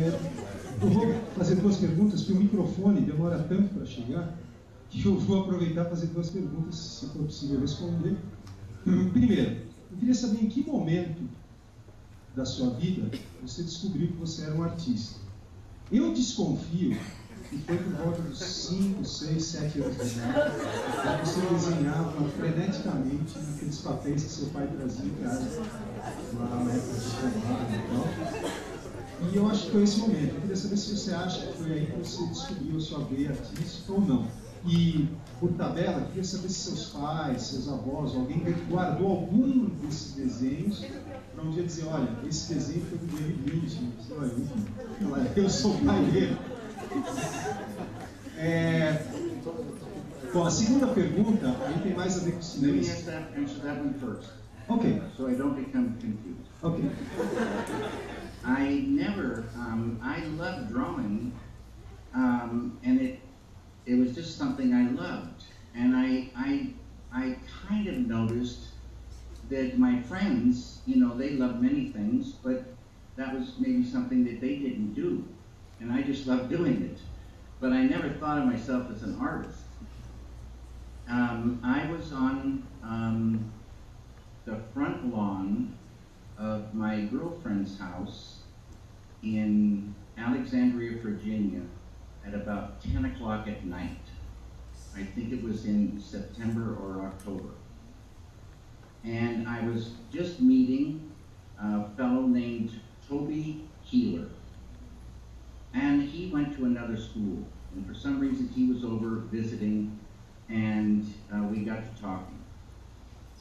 Eu vou fazer duas perguntas, porque o microfone demora tanto para chegar, que eu vou aproveitar para fazer duas perguntas, se for possível responder. Primeiro, eu queria saber em que momento da sua vida você descobriu que você era um artista. Eu desconfio que foi por volta dos 5, 6, 7 anos de idade, que você desenhava freneticamente naqueles papéis que seu pai trazia em casa, lá na época de trabalho e tal. E eu acho que foi esse momento. Eu queria saber se você acha que foi aí que você descobriu a sua veia artística ou não. E, por tabela, eu queria saber se seus pais, seus avós, alguém guardou algum desses desenhos para um dia dizer, olha, esse desenho foi do David Lynch. Olha, eu sou o pai dele. Bom, a segunda pergunta, aí tem mais a ver com o cinema. Let me answer that one first. Okay. So I don't become confused. Okay. I never, I love drawing, and it was just something I loved. And I kind of noticed that my friends, you know, they loved many things, but that was maybe something that they didn't do. And I just loved doing it. But I never thought of myself as an artist. I was on the front lawn of my girlfriend's house in Alexandria, Virginia, at about 10 o'clock at night. I think it was in September or October. And I was just meeting a fellow named Toby Keeler. And he went to another school. And for some reason he was over visiting, and we got to talking.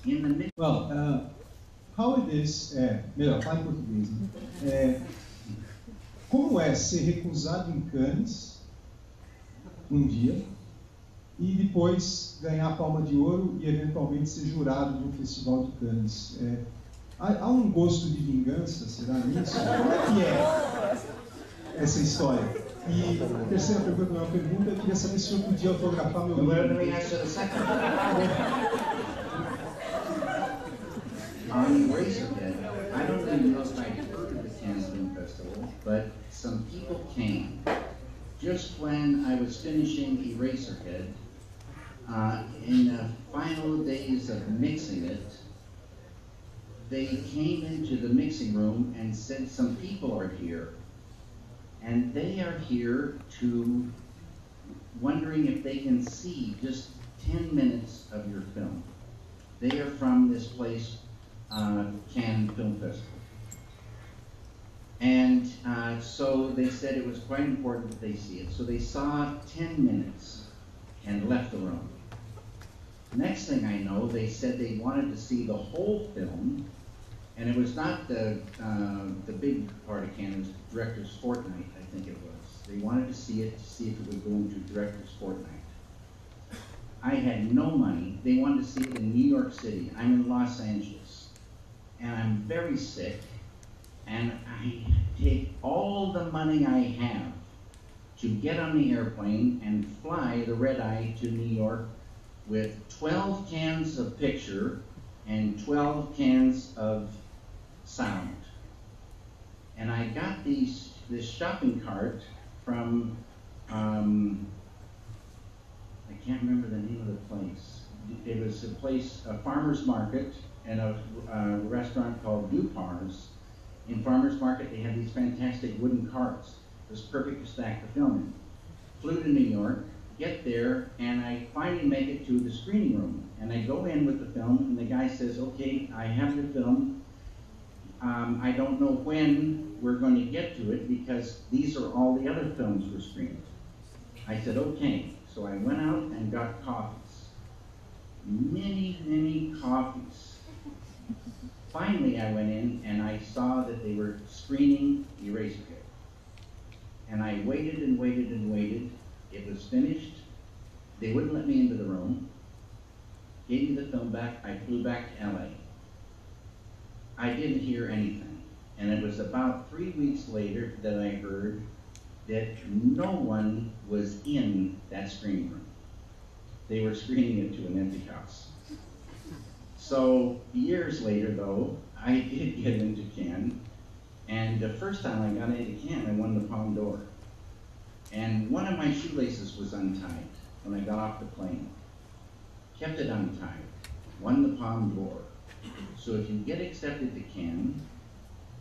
In the mid Well, how it is, melhor, fala em português, né? Como é ser recusado em Cannes um dia e depois ganhar a Palma de Ouro e eventualmente ser jurado de um festival de Cannes? Há um gosto de vingança, será nisso? Como é que é essa história? E a terceira pergunta, não é uma pergunta, eu queria saber se eu podia autografar meu livro. Let me answer the second. On Eraserhead, I don't even know if I'd heard of the Cannes Film Festival, but some people came. Just when I was finishing Eraserhead, in the final days of mixing it, they came into the mixing room and said some people are here. And they are here to, wondering if they can see just 10 minutes of your film. They are from this place, Cannes Film Festival. And so they said it was quite important that they see it. So they saw 10 minutes and left the room. Next thing I know, they said they wanted to see the whole film. And it was not the big part of Cannes, it was Director's Fortnight, I think it was. They wanted to see it, to see if it would go into Director's Fortnight. I had no money. They wanted to see it in New York City. I'm in Los Angeles. And I'm very sick. And I take all the money I have to get on the airplane and fly the red eye to New York with 12 cans of picture and 12 cans of sound. And I got this shopping cart from, I can't remember the name of the place. It was a place, a farmer's market, and a restaurant called Dupar's. In farmer's market, they had these fantastic wooden carts. It was perfect to stack the film in. Flew to New York, get there, and I finally make it to the screening room. And I go in with the film, and the guy says, okay, I have your film. I don't know when we're going to get to it because these are all the other films we're screening. I said, okay. So I went out and got coffees. Many, many coffees. Finally, I went in and I saw that they were screening Eraserhead. And I waited and waited and waited. It was finished. They wouldn't let me into the room. Gave me the film back. I flew back to LA. I didn't hear anything. And it was about 3 weeks later that I heard that no one was in that screening room. They were screening it to an empty house. So years later, though, I did get into Cannes, And the first time I got into Cannes, I won the Palme d'Or. And one of my shoelaces was untied when I got off the plane. Kept it untied, won the Palme d'Or. So if you get accepted to Cannes,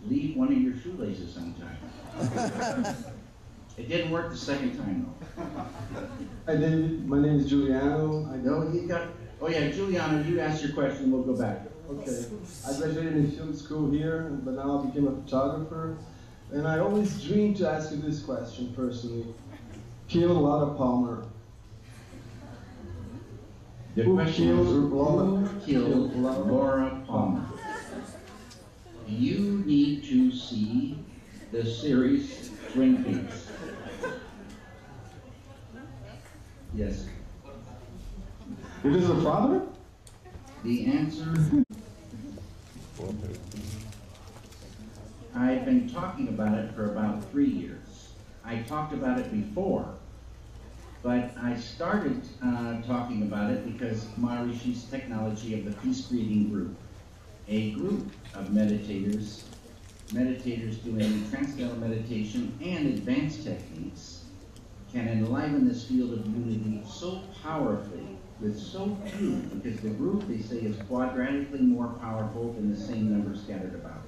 leave one of your shoelaces untied. It didn't work the second time though. Hi David, my name is Giuliano. I know he got, oh yeah, Giuliano, you asked your question, we'll go back. Okay, I graduated in film school here, but now I became a photographer. And I always dreamed to ask you this question personally. Killed Laura Palmer. The question is, who killed Laura Palmer? You need to see the series Twin Peaks. Yes. It is her father? The answer, I've been talking about it for about 3 years. I talked about it before, but I started talking about it because Maharishi's Technology of the Peace Breathing Group, a group of meditators doing transcendental meditation and advanced techniques, can enliven this field of unity so powerfully with so few, because the group, they say, is quadratically more powerful than the same number scattered about.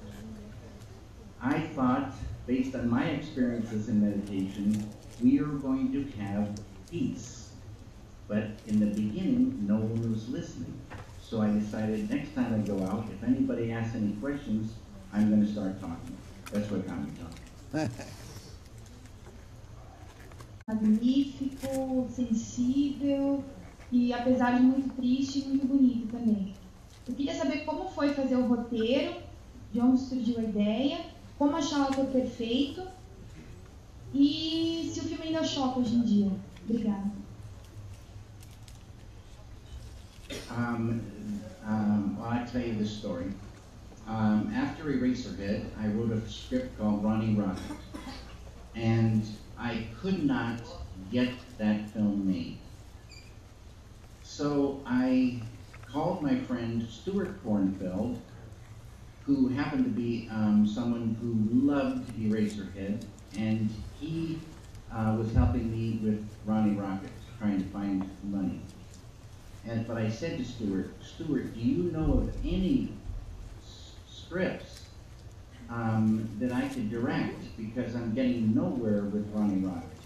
I thought, based on my experiences in meditation, we are going to have peace. But in the beginning, no one was listening. So I decided next time I go out, if anybody asks any questions, I'm going to start talking. That's what got me talking. Magnífico, sensível e, apesar de muito triste, muito bonito também. Eu queria saber como foi fazer o roteiro, de onde surgiu a ideia, como achar o ator perfeito e se o filme ainda choca hoje em dia. Obrigada. Well, I'll tell you this story. After Eraserhead, I wrote a script called Ronnie Rocket, and I could not get that film made. So I called my friend Stuart Kornfeld, who happened to be someone who loved Eraserhead, and he was helping me with Ronnie Rocket, trying to find money. But I said to Stuart, do you know of any scripts that I could direct, because I'm getting nowhere with Ronnie Rocket?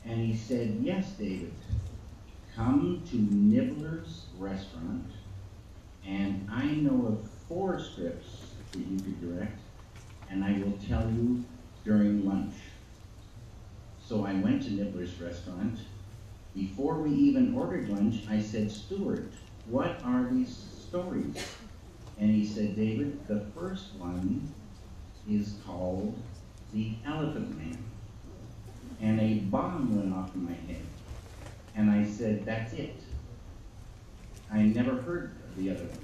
And he said, yes, David, come to Nibbler's Restaurant, and I know of 4 scripts that you could direct, and I will tell you during lunch. So I went to Nibbler's Restaurant. Before we even ordered lunch, I said, Stuart, what are these stories? And he said, David, the first one is called The Elephant Man. And a bomb went off in my head. And I said, that's it. I never heard of the other ones.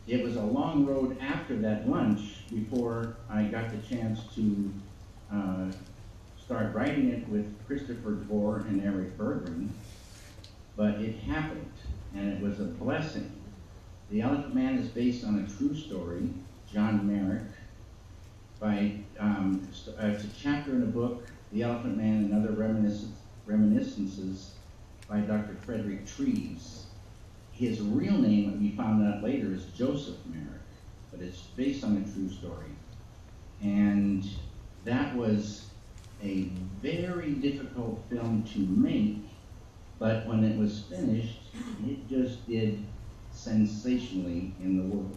It was a long road after that lunch before I got the chance to start writing it with Christopher Dvor and Eric Berggren, but it happened, and it was a blessing. The Elephant Man is based on a true story, John Merrick, it's a chapter in a book, The Elephant Man and Other Reminiscences by Dr. Frederick Treves. His real name, we found out later, is Joseph Merrick, but it's based on a true story. And that was a very difficult film to make, but when it was finished, it just did sensationally in the world.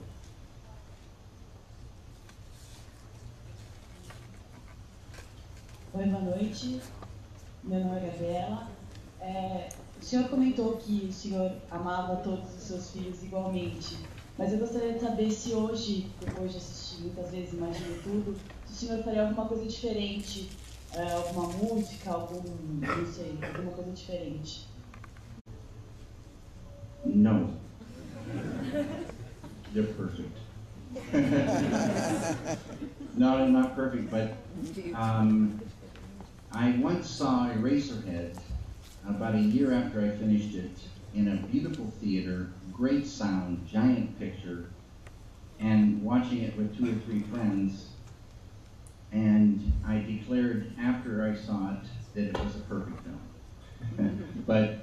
Oi, boa noite. Meu nome é Gabriela. O senhor comentou que o senhor amava todos os seus filhos igualmente, mas eu gostaria de saber se hoje, depois de assistir muitas vezes Imagine Tudo, se o senhor faria alguma coisa diferente, alguma música, não sei, alguma coisa diferente. No. They're perfect. No, they're not perfect, but I once saw Eraserhead about a year after I finished it in a beautiful theater, great sound, giant picture, and watching it with 2 or 3 friends, and I declared after I saw it that it was a perfect film. But